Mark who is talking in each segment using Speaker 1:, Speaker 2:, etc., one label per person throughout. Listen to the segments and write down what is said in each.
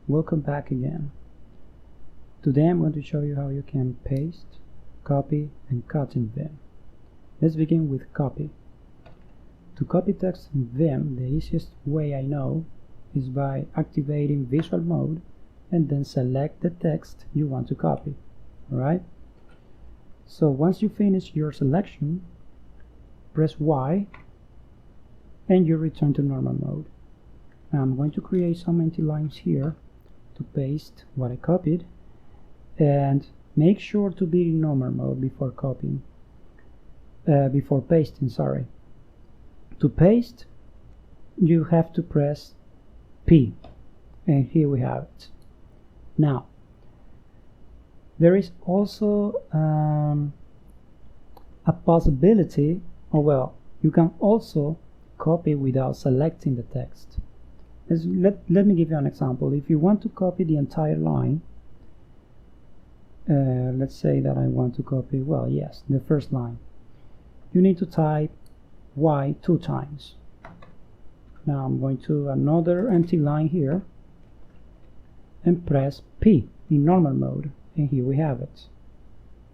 Speaker 1: welcome back again. Today I'm going to show you how you can paste, copy and cut in Vim. Let's begin with copy. To copy text in Vim, the easiest way I know is by activating visual mode and then select the text you want to copy. Alright? So once you finish your selection, press Y and you return to normal mode. Now I'm going to create some empty lines here to paste what I copied, and make sure to be in normal mode before pasting. To paste, you have to press P, and here we have it. Now there is also a possibility, you can also copy without selecting the text. Let me give you an example. If you want to copy the entire line, let's say that I want to copy, the first line. You need to type Y 2 times. Now I'm going to another empty line here and press P in normal mode, and here we have it,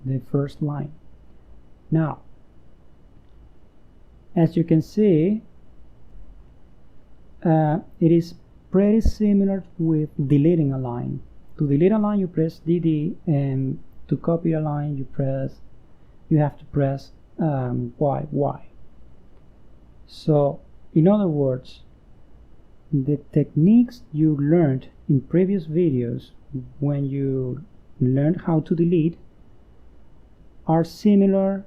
Speaker 1: the first line. Now, as you can see, it is pretty similar with deleting a line. To delete a line, you press DD, and to copy a line, you have to press Y. So, in other words, the techniques you learned in previous videos when you learned how to delete are similar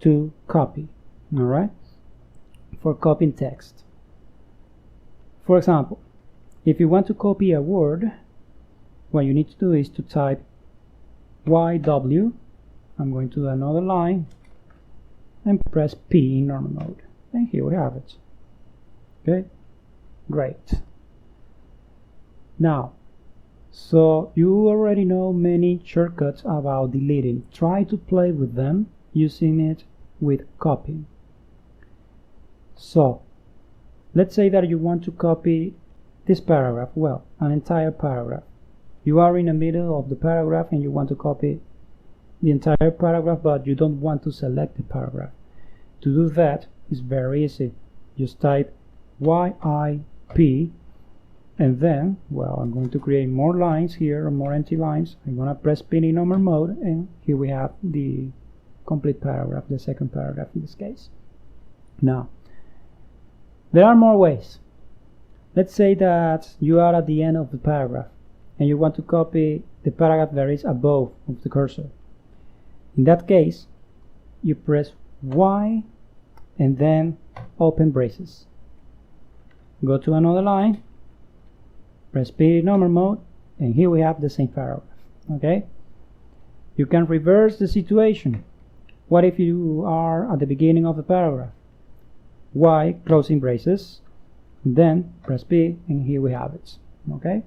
Speaker 1: to copy. Alright? For copying text. For example, if you want to copy a word, what you need to do is to type YW. I'm going to another line and press P in normal mode, and here we have it. Okay, great. Now, so you already know many shortcuts about deleting. Try to play with them using it with copying. So let's say that you want to copy this paragraph, an entire paragraph. You are in the middle of the paragraph and you want to copy the entire paragraph, but you don't want to select the paragraph. To do that is very easy. Just type YIP, and then, I'm going to create more lines here, or more empty lines. I'm going to press P in normal mode, and here we have the complete paragraph, the second paragraph in this case. Now, there are more ways. Let's say that you are at the end of the paragraph and you want to copy the paragraph that is above of the cursor. In that case, you press Y and then open braces. Go to another line, press P in normal mode, and here we have the same paragraph. Okay? You can reverse the situation. What if you are at the beginning of the paragraph? Y, closing braces, then press P, and here we have it. Okay?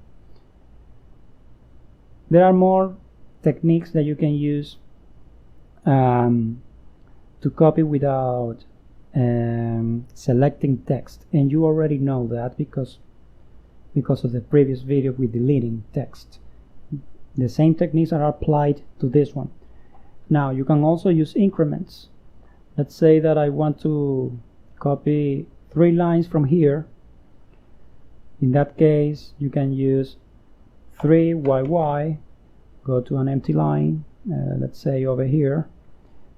Speaker 1: There are more techniques that you can use to copy without selecting text, and you already know that because of the previous video with deleting text. The same techniques are applied to this one. Now you can also use increments. Let's say that I want to copy 3 lines from here. In that case, you can use 3YY, go to an empty line, let's say over here,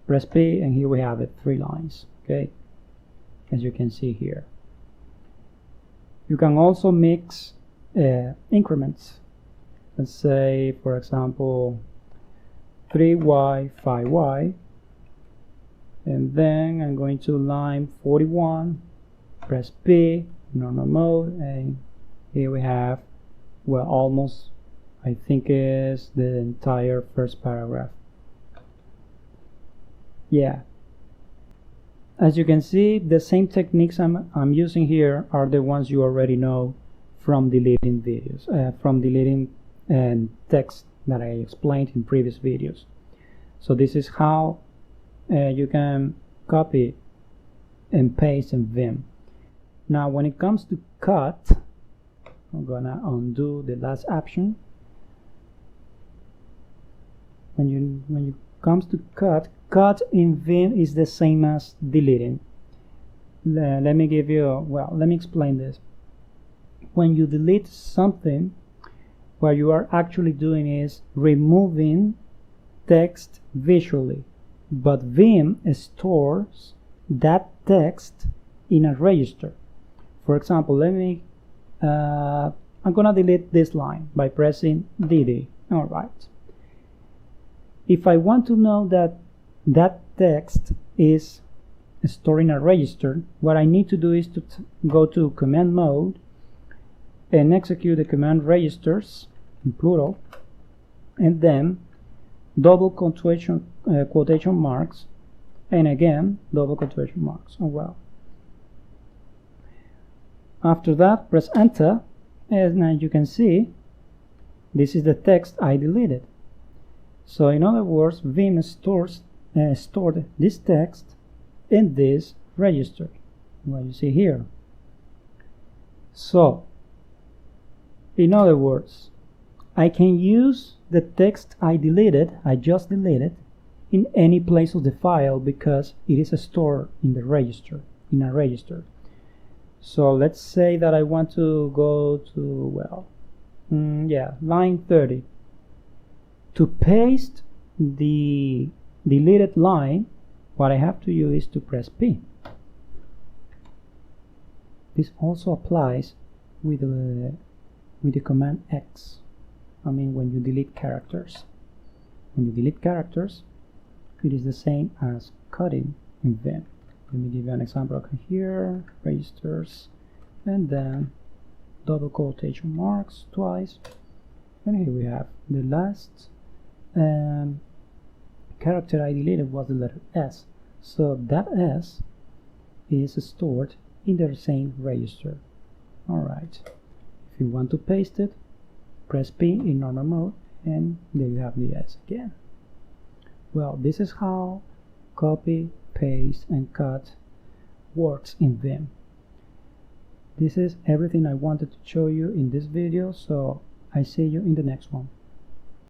Speaker 1: press P, and here we have it, 3 lines. Okay, as you can see here. You can also mix increments. Let's say, for example, 3Y, 5Y, and then I'm going to line 41, press P, normal mode, and here we have, almost, I think is the entire first paragraph. Yeah. As you can see, the same techniques I'm using here are the ones you already know from deleting videos, from deleting text that I explained in previous videos. So this is how you can copy and paste in Vim. Now when it comes to cut, I'm gonna undo the last option. When you comes to cut in Vim is the same as deleting. Let me give you, well, let me explain this. When you delete something, what you are actually doing is removing text visually, but Vim stores that text in a register. For example, I'm gonna delete this line by pressing DD. All right. If I want to know that that text is stored in a register, what I need to do is to go to command mode and execute the command registers in plural, and then double quotation marks, and again double quotation marks. Oh well. After that, press enter, and now you can see this is the text I deleted. So in other words, Vim stored this text in this register, what you see here. So in other words, I can use the text I just deleted in any place of the file because it is stored in the register, in a register. So let's say that I want to go to, well, line 30. To paste the deleted line, what I have to do is to press P. This also applies with the command X. I mean, when you delete characters. When you delete characters, it is the same as cutting in Vim. Let me give you an example here, registers, and then double quotation marks twice. And here we have the last character I deleted was the letter S. So that S is stored in the same register. Alright. If you want to paste it, press P in normal mode, and there you have the S again. Well, this is how copy, paste, and cut works in Vim. This is everything I wanted to show you in this video, so I see you in the next one.